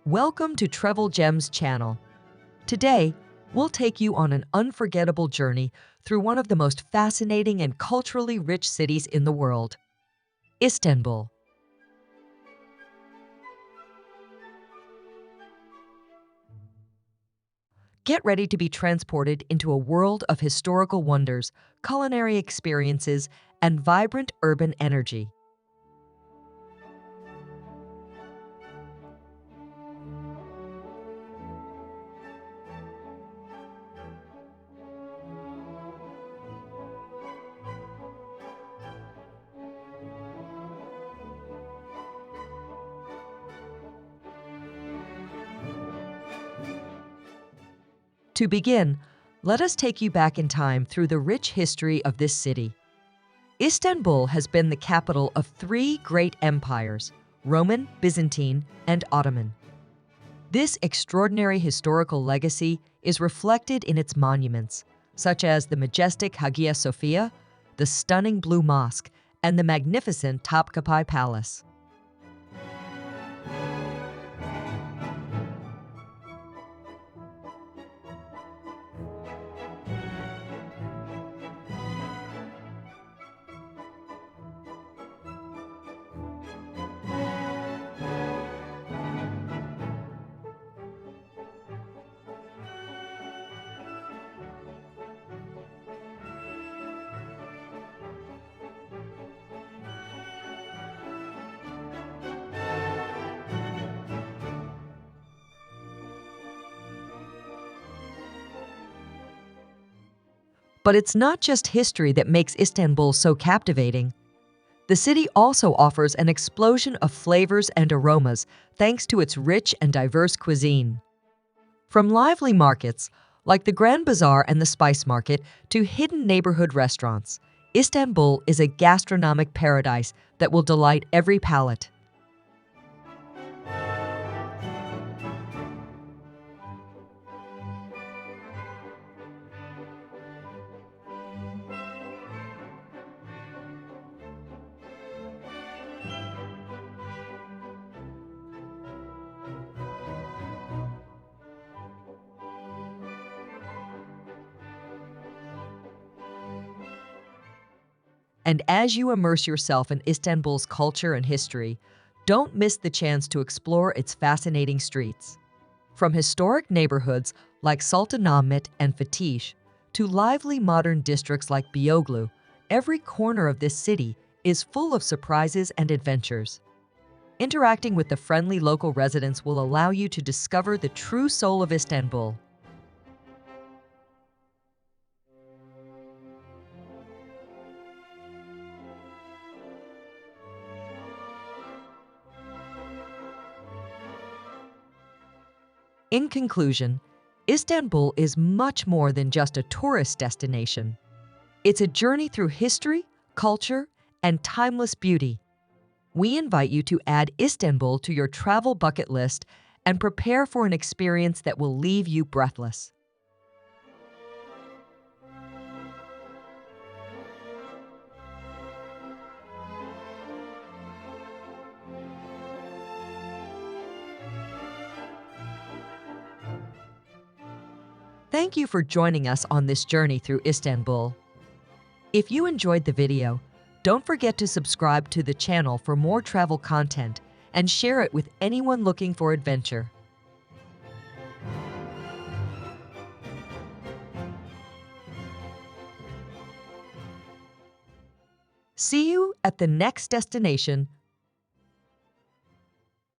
Welcome to Travel Gems channel. Today, we'll take you on an unforgettable journey through one of the most fascinating and culturally rich cities in the world, Istanbul. Get ready to be transported into a world of historical wonders, culinary experiences, and vibrant urban energy. To begin, let us take you back in time through the rich history of this city. Istanbul has been the capital of three great empires: Roman, Byzantine, and Ottoman. This extraordinary historical legacy is reflected in its monuments, such as the majestic Hagia Sophia, the stunning Blue Mosque, and the magnificent Topkapi Palace. But it's not just history that makes Istanbul so captivating. The city also offers an explosion of flavors and aromas thanks to its rich and diverse cuisine. From lively markets, like the Grand Bazaar and the Spice Market, to hidden neighborhood restaurants, Istanbul is a gastronomic paradise that will delight every palate. And as you immerse yourself in Istanbul's culture and history, don't miss the chance to explore its fascinating streets. From historic neighborhoods like Sultanahmet and Fetish to lively modern districts like Beyoğlu, every corner of this city is full of surprises and adventures. Interacting with the friendly local residents will allow you to discover the true soul of Istanbul. In conclusion, Istanbul is much more than just a tourist destination. It's a journey through history, culture, and timeless beauty. We invite you to add Istanbul to your travel bucket list and prepare for an experience that will leave you breathless. Thank you for joining us on this journey through Istanbul. If you enjoyed the video, don't forget to subscribe to the channel for more travel content and share it with anyone looking for adventure. See you at the next destination